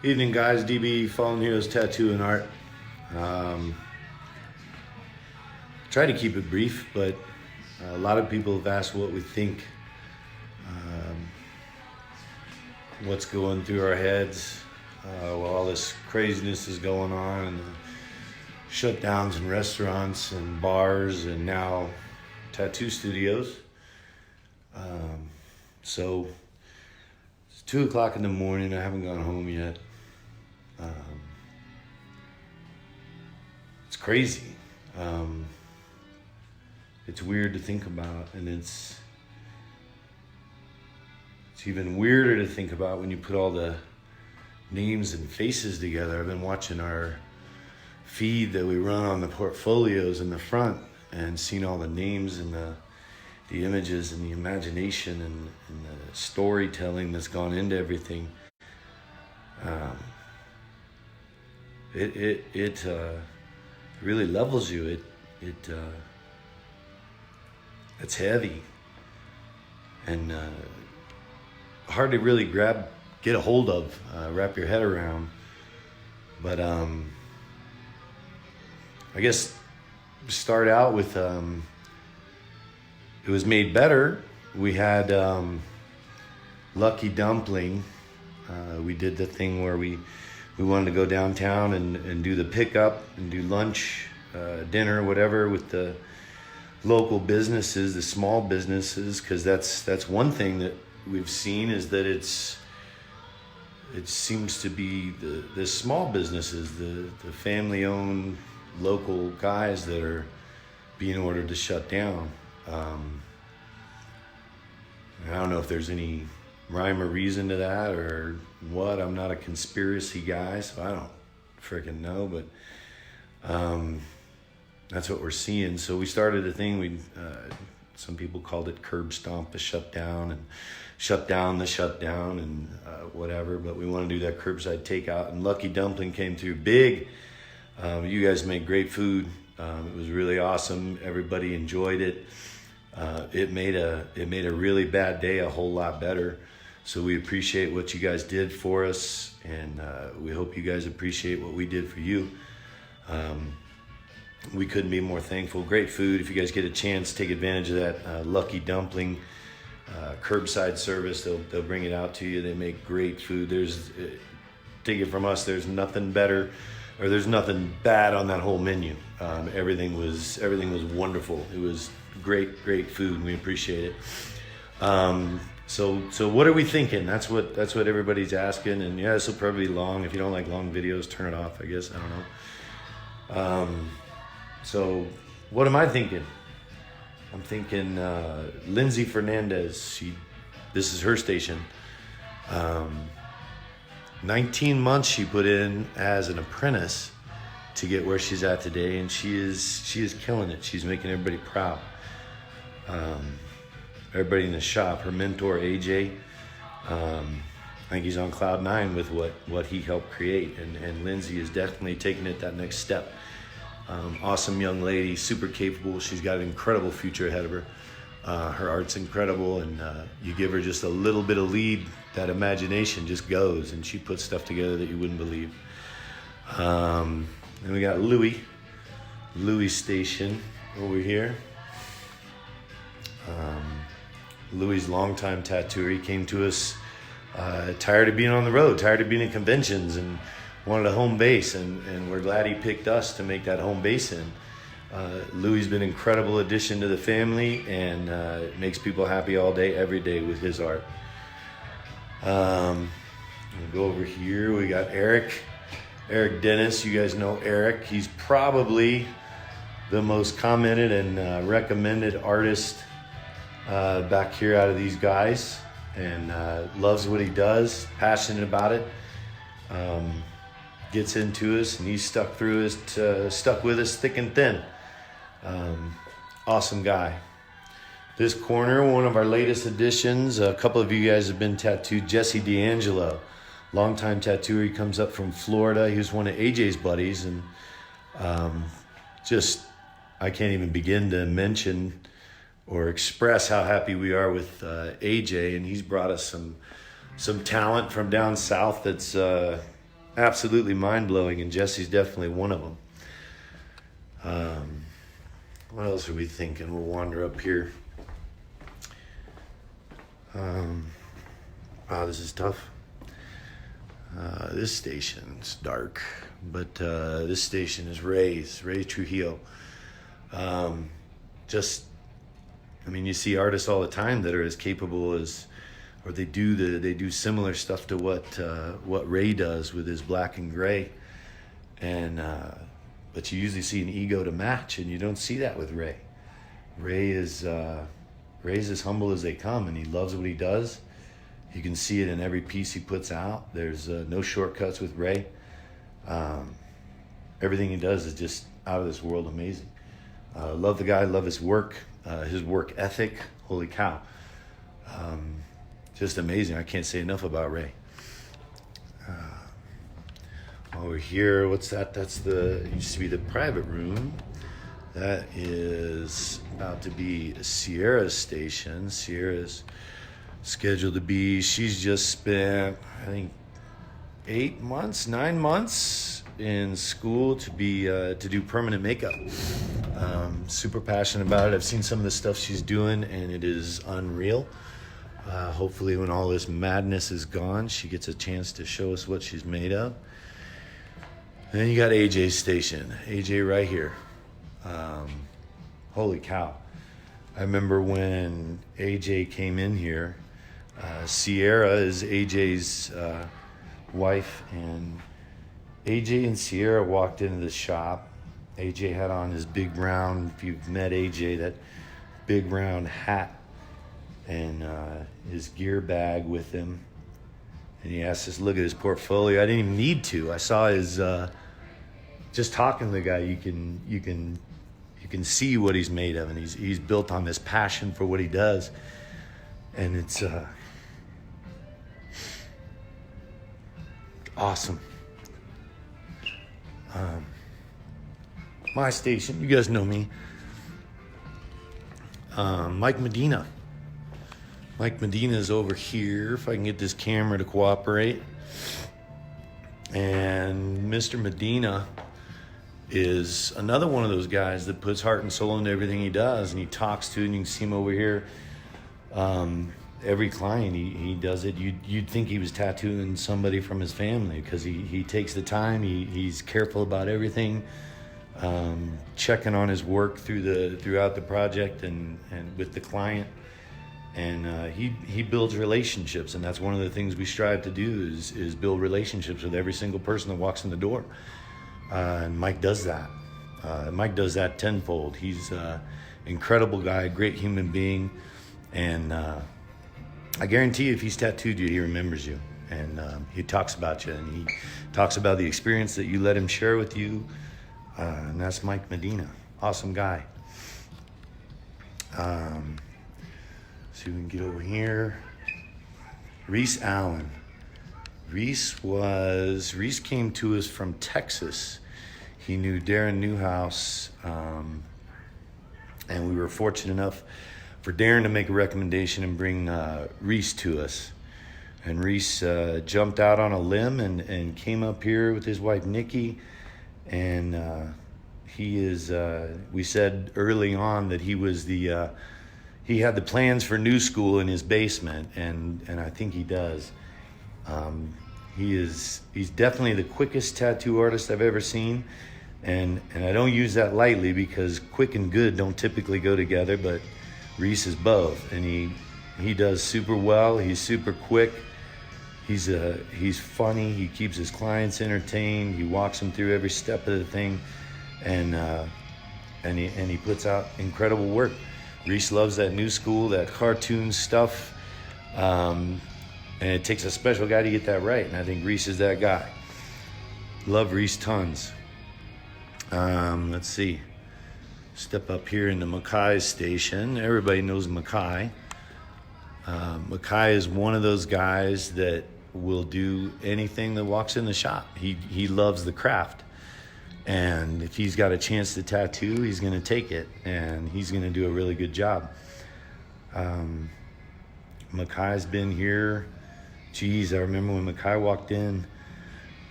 Evening, guys. DB, Fallen Heroes Tattoo and Art. Try to keep it brief, but a lot of people have asked what we think, what's going through our heads while all this craziness is going on, and shutdowns in restaurants and bars, and now tattoo studios. So it's 2 o'clock in the morning. I haven't gone home yet. It's crazy. It's weird to think about, and it's even weirder to think about when you put all the names and faces together. I've been watching our feed that we run on the portfolios in the front and seeing all the names and the images and the imagination and the storytelling that's gone into everything. It really levels you. It's heavy and hard to really get a hold of, wrap your head around. But I guess start out with it was made better. We had Lucky Dumpling. We did the thing where we wanted to go downtown and do the pickup and do lunch, dinner, whatever, with the local businesses, the small businesses, because that's one thing that we've seen, is that it seems to be the small businesses, the family-owned local guys that are being ordered to shut down. I don't know if there's any rhyme or reason to that or what. I'm not a conspiracy guy, so I don't freaking know, but that's what we're seeing. So we started a thing. Some people called it curb stomp the shutdown, and shut down the shutdown, and whatever. But we want to do that curbside takeout. And Lucky Dumpling came through big. You guys make great food. It was really awesome. Everybody enjoyed it. It made a really bad day a whole lot better. So we appreciate what you guys did for us, and we hope you guys appreciate what we did for you. We couldn't be more thankful. Great food. If you guys get a chance, take advantage of that Lucky Dumpling curbside service. They'll bring it out to you. They make great food. Take it from us, there's nothing better, or there's nothing bad on that whole menu. Everything was wonderful. It was great food, and we appreciate it. So what are we thinking? That's what everybody's asking. And yeah, this will probably be long. If you don't like long videos, turn it off, I guess. I don't know. So what am I thinking? I'm thinking Lindsay Fernandez. This is her station. 19 months she put in as an apprentice to get where she's at today, and she is killing it. She's making everybody proud. Everybody in the shop. Her mentor AJ, I think he's on cloud 9 with what he helped create, and Lindsay is definitely taking it that next step. Awesome young lady, super capable. She's got an incredible future ahead of her. Her art's incredible, and you give her just a little bit of lead, that imagination just goes, and she puts stuff together that you wouldn't believe. And we got Louis Station over here. Louis' longtime tattooer. He came to us tired of being on the road, tired of being in conventions, and wanted a home base, and we're glad he picked us to make that home base in. Louis has been an incredible addition to the family, and makes people happy all day, every day with his art. We'll go over here. We got Eric Dennis. You guys know Eric. He's probably the most commented and recommended artist back here out of these guys, and loves what he does, passionate about it. Gets into us, and he's stuck with us thick and thin. Awesome guy. This corner, one of our latest additions. A couple of you guys have been tattooed. Jesse D'Angelo, longtime tattooer. He comes up from Florida. He was one of AJ's buddies, and I can't even begin to mention or express how happy we are with AJ, and he's brought us some talent from down south that's absolutely mind-blowing, and Jesse's definitely one of them. What else are we thinking? We'll wander up here. Wow, this is tough. This station's dark, but this station is Ray Trujillo. You see artists all the time that are as capable as, or they do similar stuff to what Ray does with his black and gray, and but you usually see an ego to match, and you don't see that with Ray. Ray's as humble as they come, and he loves what he does. You can see it in every piece he puts out. There's no shortcuts with Ray. Everything he does is just out of this world amazing. Love the guy, love his work ethic. Holy cow. Just amazing. I can't say enough about Ray. Over here, what's that? It used to be the private room. That is about to be Sierra's station. Sierra's scheduled to be, she's just spent, I think, 9 months in school to do permanent makeup. Super passionate about it. I've seen some of the stuff she's doing, and it is unreal. Hopefully when all this madness is gone, she gets a chance to show us what she's made of. And then you got AJ's station. AJ right here. Holy cow. I remember when AJ came in here, Sierra is AJ's wife, and AJ and Sierra walked into the shop. AJ had on his big round, if you've met AJ, that big round hat and his gear bag with him. And he asked us to look at his portfolio. I didn't even need to. I saw his, just talking to the guy, you can see what he's made of, and he's built on this passion for what he does. And it's awesome. My station, you guys know me. Mike Medina. Mike Medina is over here, if I can get this camera to cooperate. And Mr. Medina is another one of those guys that puts heart and soul into everything he does, and he talks to it, and you can see him over here. Every client, he does it. You'd think he was tattooing somebody from his family, because he takes the time. He's careful about everything, checking on his work throughout the project and with the client. And he builds relationships, and that's one of the things we strive to do is build relationships with every single person that walks in the door. And Mike does that. Mike does that tenfold. He's an incredible guy, great human being, and I guarantee you, if he's tattooed you, he remembers you, and he talks about you, and he talks about the experience that you let him share with you, and that's Mike Medina. Awesome guy. See if we can get over here. Reese Allen. Reese came to us from Texas. He knew Darren Newhouse, and we were fortunate enough for Darren to make a recommendation and bring Reese to us. And Reese jumped out on a limb and came up here with his wife Nikki, and we said early on that he had the plans for New School in his basement, and I think he does. He's definitely the quickest tattoo artist I've ever seen, and I don't use that lightly, because quick and good don't typically go together, but Reese is both, and he does super well. He's super quick. He's funny. He keeps his clients entertained. He walks them through every step of the thing, and he puts out incredible work. Reese loves that New School, that cartoon stuff, and it takes a special guy to get that right, and I think Reese is that guy. Love Reese tons. Let's see. Step up here into Mackay's station. Everybody knows Mackay. Mackay is one of those guys that will do anything that walks in the shop. He loves the craft. And if he's got a chance to tattoo, he's going to take it, and he's going to do a really good job. Mackay's been here. Geez, I remember when Mackay walked in,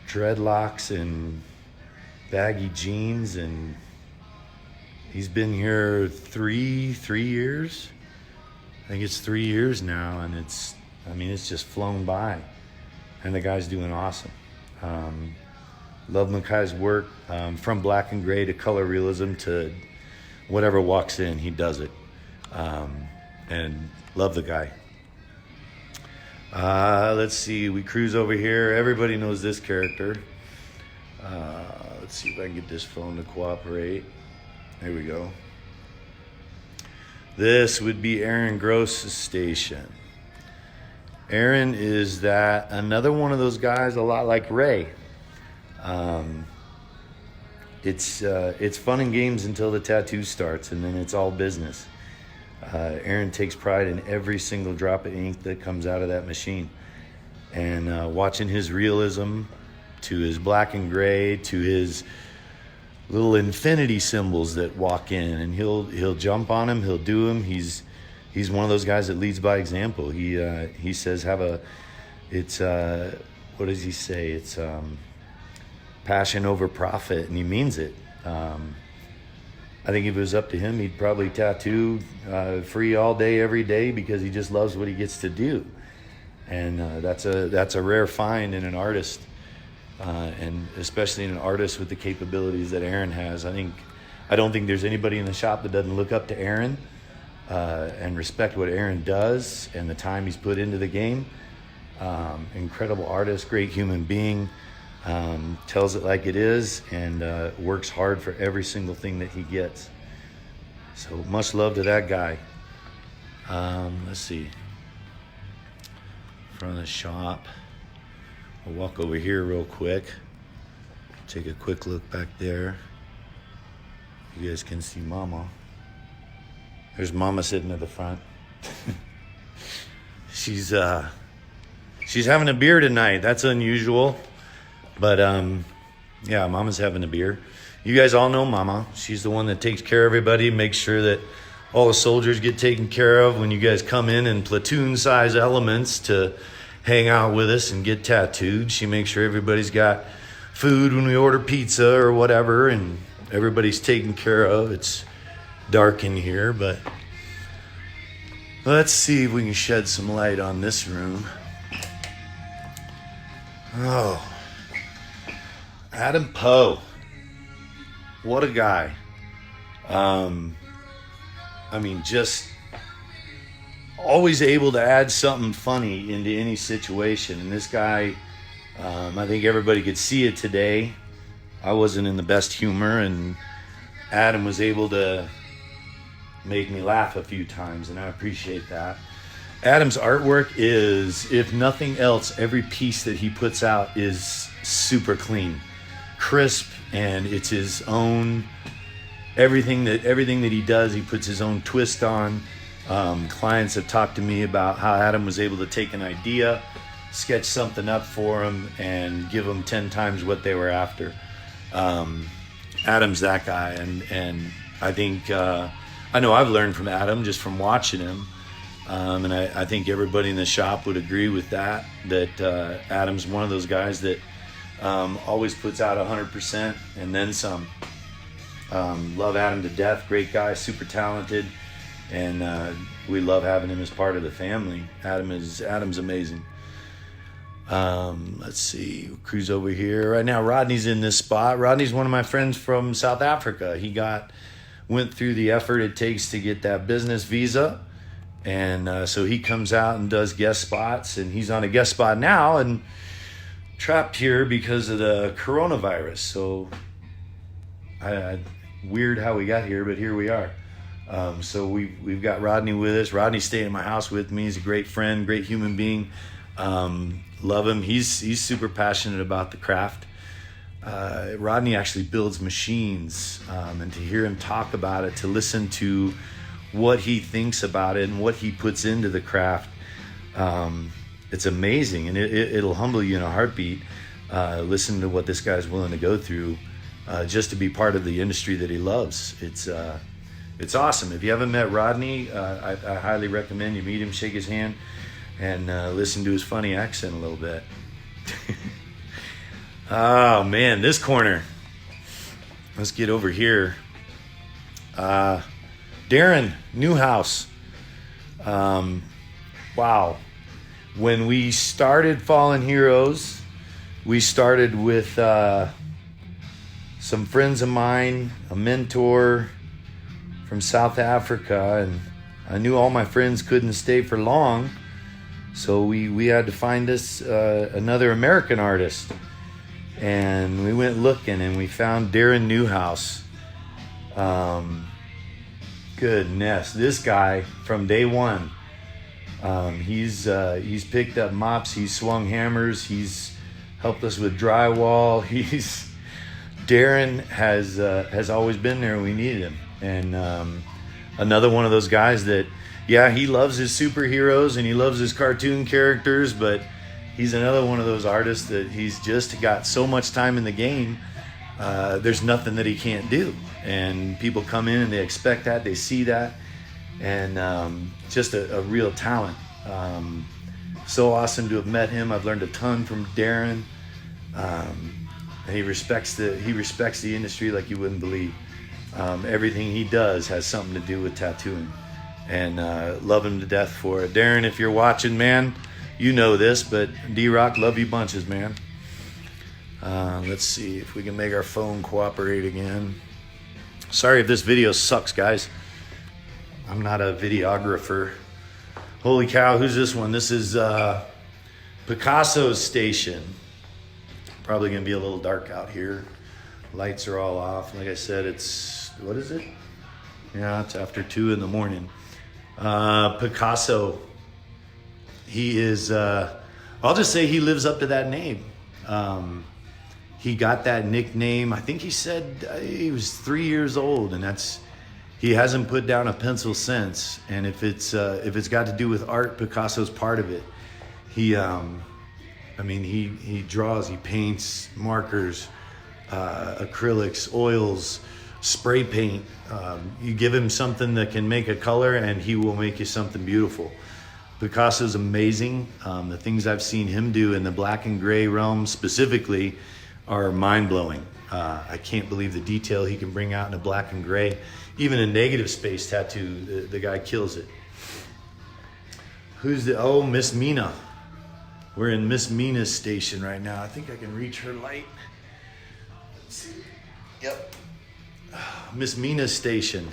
dreadlocks and baggy jeans, and he's been here three years. I think it's 3 years now, and it's just flown by, and the guy's doing awesome. Love Makai's work, from black and gray to color realism to whatever walks in, he does it. And love the guy. Let's see, we cruise over here. Everybody knows this character. Let's see if I can get this phone to cooperate. There we go. This would be Aaron Gross's station. Aaron is another one of those guys, a lot like Ray. It's fun and games until the tattoo starts, and then it's all business. Aaron takes pride in every single drop of ink that comes out of that machine, and watching his realism, to his black and gray, to his little infinity symbols that walk in, and he'll jump on them, he'll do them. He's one of those guys that leads by example. He says what does he say? It's passion over profit, and he means it. I think if it was up to him, he'd probably tattoo free all day, every day, because he just loves what he gets to do. And that's a rare find in an artist, and especially in an artist with the capabilities that Aaron has. I don't think there's anybody in the shop that doesn't look up to Aaron and respect what Aaron does and the time he's put into the game. Incredible artist, great human being. Tells it like it is, and works hard for every single thing that he gets. So much love to that guy. Let's see. Front of the shop. I'll walk over here real quick. Take a quick look back there. You guys can see Mama. There's Mama sitting at the front. She's having a beer tonight. That's unusual. But, yeah, Mama's having a beer. You guys all know Mama. She's the one that takes care of everybody, makes sure that all the soldiers get taken care of when you guys come in platoon-size elements to hang out with us and get tattooed. She makes sure everybody's got food when we order pizza or whatever, and everybody's taken care of. It's dark in here, but let's see if we can shed some light on this room. Oh. Adam Poe, what a guy. Just always able to add something funny into any situation. And this guy, I think everybody could see it today. I wasn't in the best humor, and Adam was able to make me laugh a few times, and I appreciate that. Adam's artwork is, if nothing else, every piece that he puts out is super clean, crisp, and it's his own. Everything that he does, he puts his own twist on. Clients have talked to me about how Adam was able to take an idea, sketch something up for them, and give them 10 times what they were after. Adam's that guy, and I think I know I've learned from Adam just from watching him, and I think everybody in the shop would agree with that. Adam's one of those guys that always puts out 100% and then some. Love Adam to death. Great guy, super talented, and we love having him as part of the family. Adam's amazing. Let's see, we'll cruise over here. Right now, Rodney's in this spot. Rodney's one of my friends from South Africa. He went through the effort it takes to get that business visa, and so he comes out and does guest spots, and he's on a guest spot now and trapped here because of the coronavirus. So weird how we got here, but here we are. So we've got Rodney with us. Rodney's staying in my house with me. He's a great friend, great human being. Love him. He's super passionate about the craft. Rodney actually builds machines, and to hear him talk about it, to listen to what he thinks about it and what he puts into the craft, it's amazing, and it'll humble you in a heartbeat. Listen to what this guy's willing to go through just to be part of the industry that he loves. It's awesome. If you haven't met Rodney, I highly recommend you meet him, shake his hand, and listen to his funny accent a little bit. Oh man, this corner. Let's get over here. Darren Newhouse. Wow. When we started Fallen Heroes, we started with some friends of mine, a mentor from South Africa, and I knew all my friends couldn't stay for long, so we had to find us another American artist. And we went looking, and we found Darren Newhouse. Goodness, this guy from day one. He's picked up mops, he's swung hammers, he's helped us with drywall. Darren has always been there when we needed him, and another one of those guys that, yeah, he loves his superheroes and he loves his cartoon characters, but he's another one of those artists that he's just got so much time in the game. There's nothing that he can't do, and people come in and they expect that, they see that, and just a real talent. So awesome to have met him. I've learned a ton from Darren. He respects the industry like you wouldn't believe. Everything he does has something to do with tattooing, and love him to death for it. Darren, if you're watching, man, you know this, but D-Rock, love you bunches, man. Let's see if we can make our phone cooperate again. Sorry if this video sucks, guys. I'm not a videographer. Holy cow, who's this one? This is Picasso's station. Probably gonna be a little dark out here. Lights are all off. Like I said, it's, what is it? Yeah, it's after 2 in the morning. Picasso. He is, I'll just say he lives up to that name. He got that nickname, I think he said he was 3 years old, and he hasn't put down a pencil since. And if it's got to do with art, Picasso's part of it. He draws, he paints, markers, acrylics, oils, spray paint. You give him something that can make a color and he will make you something beautiful. Picasso's amazing. The things I've seen him do in the black and gray realm specifically are mind-blowing. I can't believe the detail he can bring out in a black and gray. Even a negative space tattoo, the guy kills it. Miss Mina. We're in Miss Mina's station right now. I think I can reach her light. Let's see. Yep. Miss Mina's station.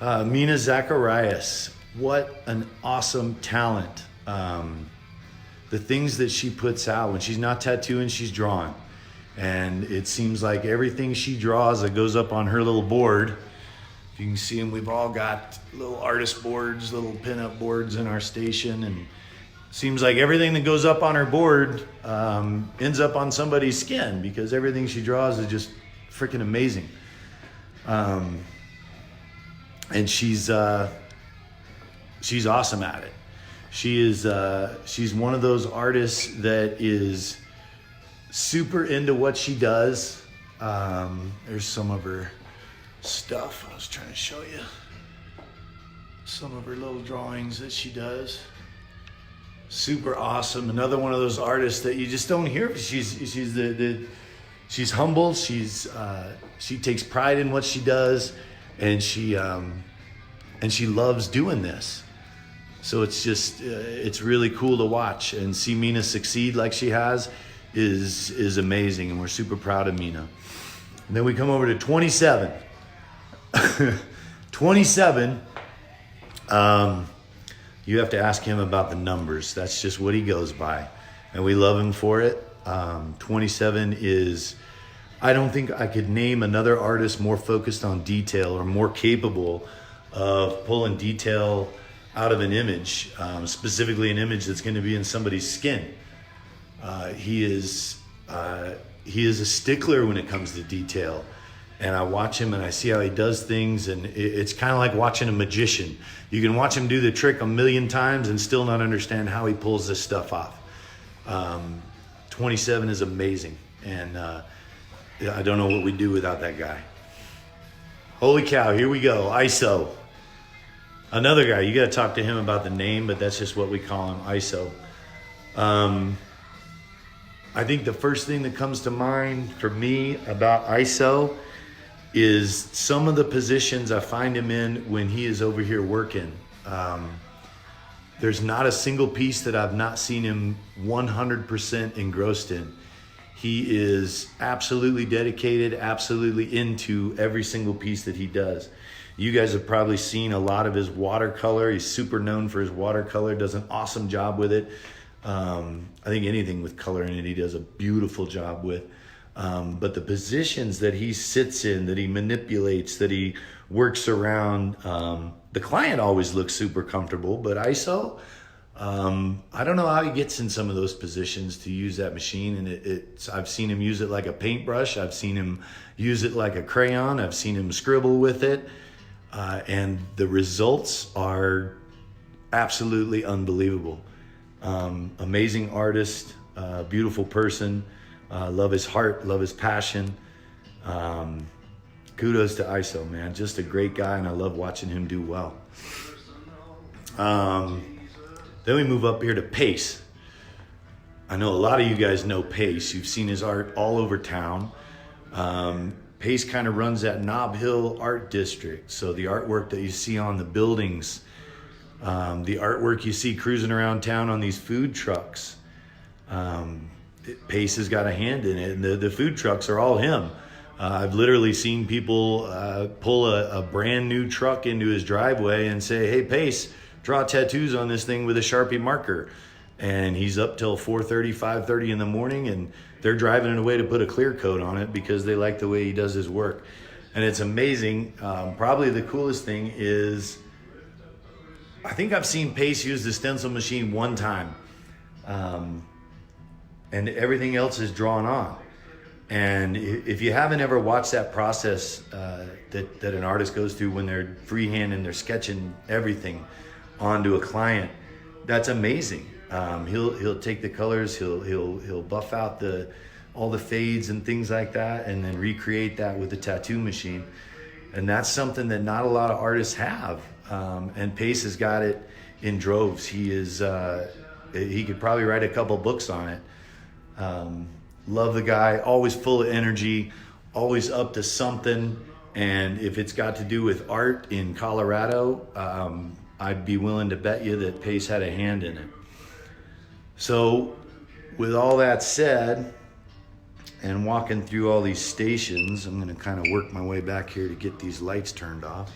Mina Zacharias. What an awesome talent. The things that she puts out when she's not tattooing, she's drawing. And it seems like everything she draws that goes up on her little board, if you can see them, we've all got little artist boards, little pinup boards in our station, and seems like everything that goes up on her board ends up on somebody's skin, because everything she draws is just freaking amazing. And she's awesome at it. She's one of those artists that is super into what she does. There's some of her stuff. I was trying to show you some of her little drawings that she does. Super awesome. Another one of those artists that you just don't hear. She's humble. She takes pride in what she does, and she loves doing this. So it's just it's really cool to watch and see Mina succeed like she has is amazing, and we're super proud of Mina. And then we come over to 27. 27. You have to ask him about the numbers. That's just what he goes by, and we love him for it. 27 is, I don't think I could name another artist more focused on detail or more capable of pulling detail out of an image, specifically an image that's going to be in somebody's skin. He is a stickler when it comes to detail. And I watch him and I see how he does things, and it's kind of like watching a magician. You can watch him do the trick a million times and still not understand how he pulls this stuff off. 27 is amazing, and I don't know what we'd do without that guy. Holy cow, here we go, ISO. Another guy, you got to talk to him about the name, but that's just what we call him, ISO. I think the first thing that comes to mind for me about ISO is some of the positions I find him in when he is over here working. There's not a single piece that I've not seen him 100% engrossed in. He is absolutely dedicated, absolutely into every single piece that he does. You guys have probably seen a lot of his watercolor. He's super known for his watercolor, does an awesome job with it. I think anything with color in it, he does a beautiful job with. But the positions that he sits in, that he manipulates, that he works around, the client always looks super comfortable, but ISO, I don't know how he gets in some of those positions to use that machine. And I've seen him use it like a paintbrush. I've seen him use it like a crayon. I've seen him scribble with it. And the results are absolutely unbelievable. Amazing artist, beautiful person. Love his heart, love his passion. Kudos to ISO, man. Just a great guy, and I love watching him do well. Then we move up here to Pace. I know a lot of you guys know Pace. You've seen his art all over town. Pace kind of runs that Nob Hill Art District. So the artwork that you see on the buildings, the artwork you see cruising around town on these food trucks, Pace has got a hand in it, and the food trucks are all him. I've literally seen people pull a brand new truck into his driveway and say, "Hey, Pace, draw tattoos on this thing with a Sharpie marker." And he's up till 4:30, 5:30 in the morning, and they're driving it away to put a clear coat on it because they like the way he does his work. And it's amazing. Probably the coolest thing is, I think I've seen Pace use the stencil machine one time. And everything else is drawn on. And if you haven't ever watched that process that an artist goes through when they're freehand and they're sketching everything onto a client, that's amazing. He'll take the colors, he'll buff out all the fades and things like that, and then recreate that with the tattoo machine. And that's something that not a lot of artists have. And Pace has got it in droves. He could probably write a couple books on it. Love the guy, always full of energy, always up to something. And if it's got to do with art in Colorado, I'd be willing to bet you that Pace had a hand in it. So with all that said, and walking through all these stations, I'm going to kind of work my way back here to get these lights turned off.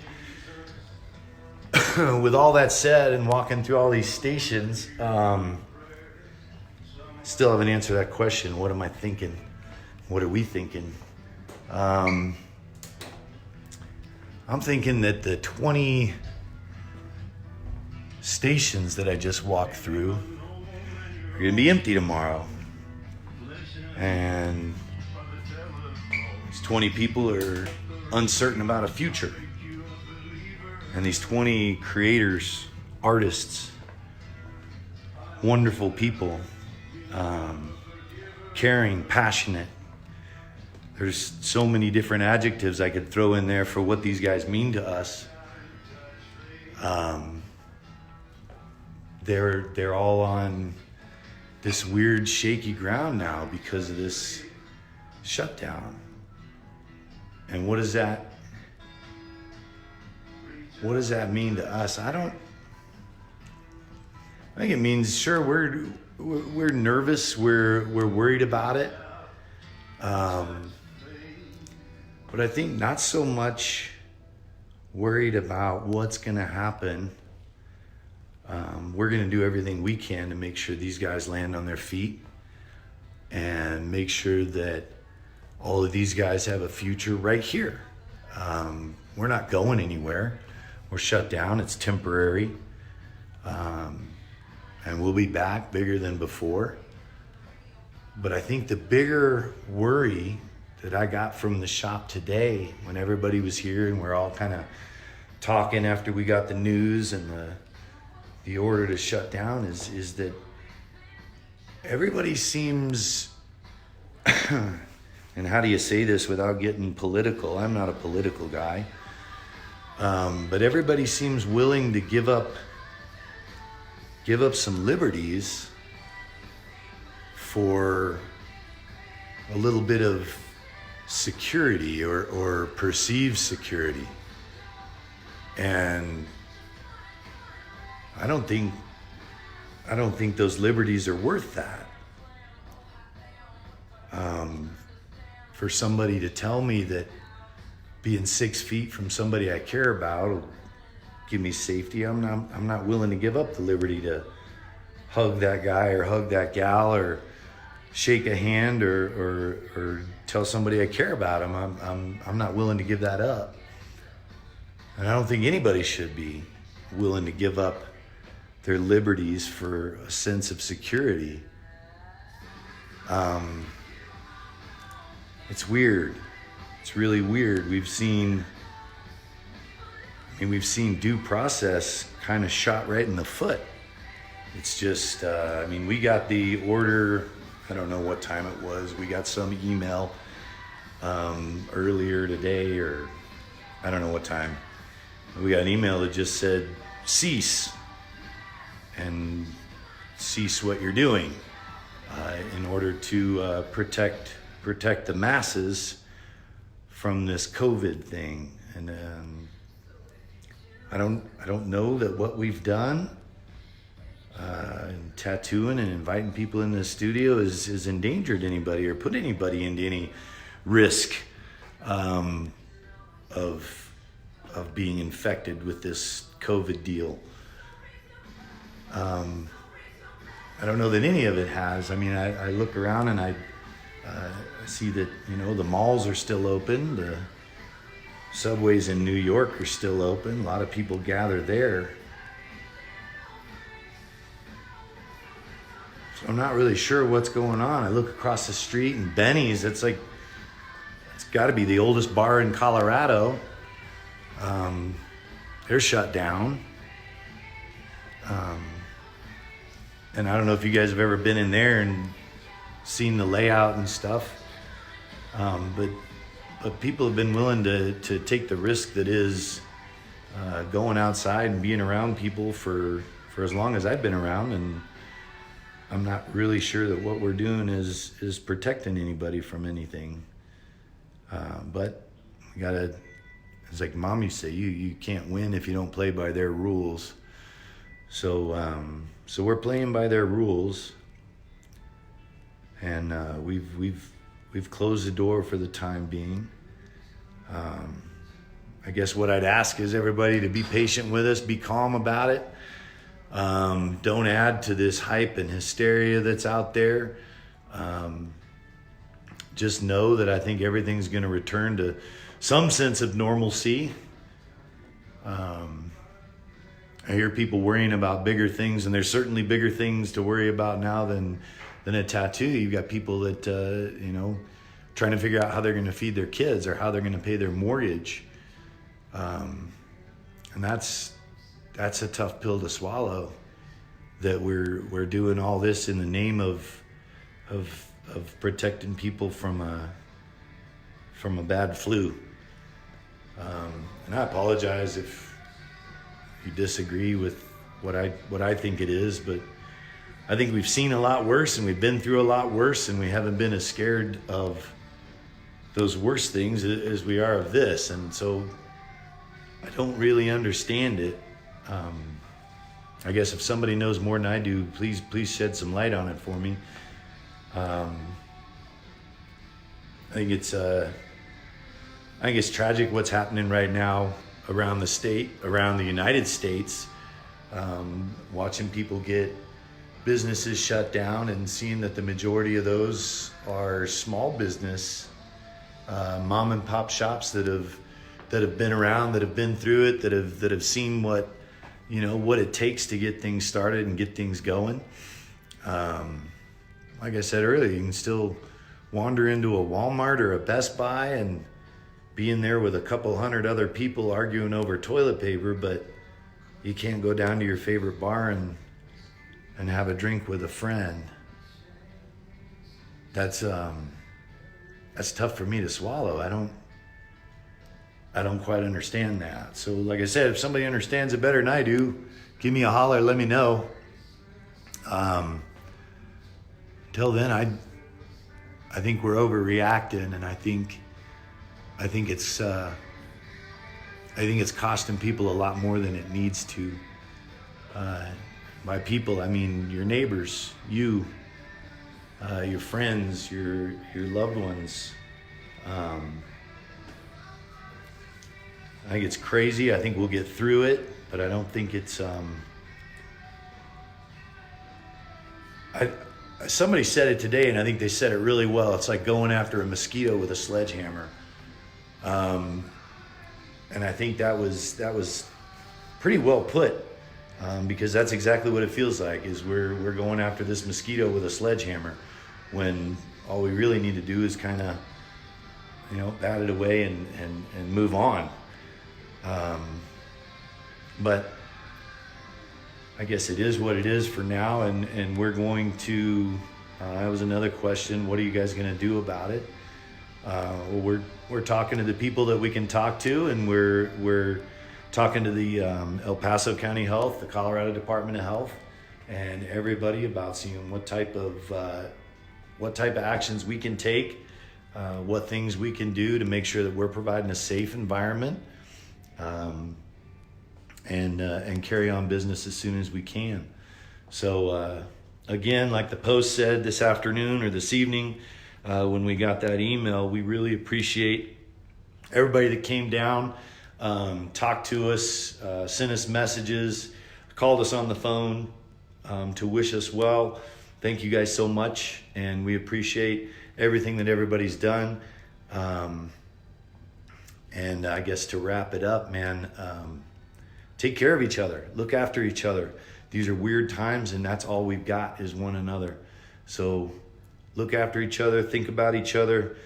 With all that said and walking through all these stations, still haven't answered that question. What am I thinking? What are we thinking? I'm thinking that the 20 stations that I just walked through are going to be empty tomorrow. And these 20 people are uncertain about a future. And these 20 creators, artists, wonderful people, caring, passionate. There's so many different adjectives I could throw in there for what these guys mean to us. They're all on this weird shaky ground now because of this shutdown. And what does that mean to us? I think it means, sure, we're nervous, we're worried about it. But I think not so much worried about what's gonna happen. We're gonna do everything we can to make sure these guys land on their feet and make sure that all of these guys have a future right here. We're not going anywhere. We're shut down, it's temporary. And we'll be back bigger than before. But I think the bigger worry that I got from the shop today, when everybody was here and we're all kind of talking after we got the news and the order to shut down, is that everybody seems, and how do you say this without getting political? I'm not a political guy. But everybody seems willing to give up some liberties for a little bit of security or perceived security. And I don't think those liberties are worth that. For somebody to tell me that being 6 feet from somebody I care about will give me safety, I'm not willing to give up the liberty to hug that guy or hug that gal or shake a hand or tell somebody I care about them. I'm not willing to give that up. And I don't think anybody should be willing to give up their liberties for a sense of security. It's weird. It's really weird. We've seen due process kind of shot right in the foot. It's just, we got the order, I don't know what time it was. We got some email earlier today, or I don't know what time. We got an email that just said, cease, and cease what you're doing in order to protect the masses from this COVID thing. And I don't know that what we've done in tattooing and inviting people in the studio is endangered anybody or put anybody into any risk of being infected with this COVID deal. I don't know that any of it has. I look around and I see that, the malls are still open. The subways in New York are still open. A lot of people gather there. So I'm not really sure what's going on. I look across the street and Benny's, it's got to be the oldest bar in Colorado. They're shut down. And I don't know if you guys have ever been in there and seen the layout and stuff. But people have been willing to take the risk that is going outside and being around people for as long as I've been around. And I'm not really sure that what we're doing is protecting anybody from anything. But we gotta, it's like Mom used to say, you can't win if you don't play by their rules. So we're playing by their rules, and we've closed the door for the time being. I guess what I'd ask is everybody to be patient with us, be calm about it. Don't add to this hype and hysteria that's out there. Just know that I think everything's going to return to some sense of normalcy. I hear people worrying about bigger things, and there's certainly bigger things to worry about now than a tattoo. You've got people that, trying to figure out how they're going to feed their kids or how they're going to pay their mortgage. And that's a tough pill to swallow, that we're doing all this in the name of protecting people from a bad flu. And I apologize if you disagree with what I think it is, but I think we've seen a lot worse, and we've been through a lot worse, and we haven't been as scared of those worst things as we are of this. And so I don't really understand it. I guess if somebody knows more than I do, please shed some light on it for me. I think it's tragic what's happening right now around the United States. Watching people get businesses shut down and seeing that the majority of those are small business, mom and pop shops that have been around, that have been through it, that have seen what it takes to get things started and get things going. Like I said earlier, you can still wander into a Walmart or a Best Buy and be in there with a couple hundred other people arguing over toilet paper, but you can't go down to your favorite bar and have a drink with a friend. That's tough for me to swallow. I don't quite understand that. So like I said, if somebody understands it better than I do, give me a holler, let me know. Till then, we're overreacting, and I think it's costing people a lot more than it needs to. By people, I mean your neighbors, you, your friends, your loved ones. I think it's crazy. I think we'll get through it, but I don't think it's. Somebody said it today, and I think they said it really well. It's like going after a mosquito with a sledgehammer. And I think that was pretty well put, because that's exactly what it feels like. Is we're going after this mosquito with a sledgehammer, when all we really need to do is kind of, bat it away and move on. But I guess it is what it is for now, and we're going to. That was another question. What are you guys going to do about it? Well, we're talking to the people that we can talk to, and we're talking to the El Paso County Health, the Colorado Department of Health, and everybody about seeing what type of actions we can take, what things we can do to make sure that we're providing a safe environment, and carry on business as soon as we can. So again, like the post said this afternoon or this evening, when we got that email, we really appreciate everybody that came down, talked to us, sent us messages, called us on the phone to wish us well. Thank you guys so much, and we appreciate everything that everybody's done. And I guess to wrap it up, man, take care of each other, look after each other. These are weird times, and that's all we've got is one another. So look after each other, think about each other,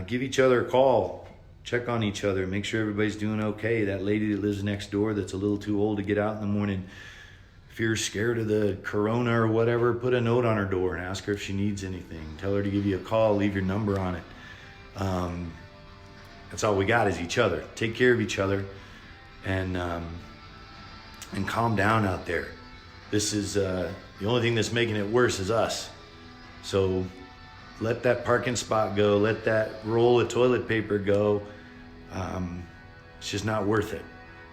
give each other a call, check on each other, make sure everybody's doing okay. That lady that lives next door that's a little too old to get out in the morning, if you're scared of the corona or whatever, put a note on her door and ask her if she needs anything. Tell her to give you a call, leave your number on it. That's all we got is each other. Take care of each other, and calm down out there. This is the only thing that's making it worse is us. So let that parking spot go. Let that roll of toilet paper go. It's just not worth it.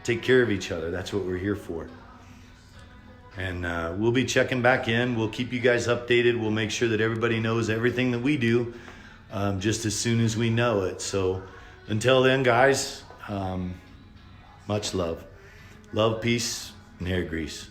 Take care of each other. That's what we're here for. And we'll be checking back in. We'll keep you guys updated. We'll make sure that everybody knows everything that we do, just as soon as we know it. So until then, guys, much love. Love, peace, and hair grease.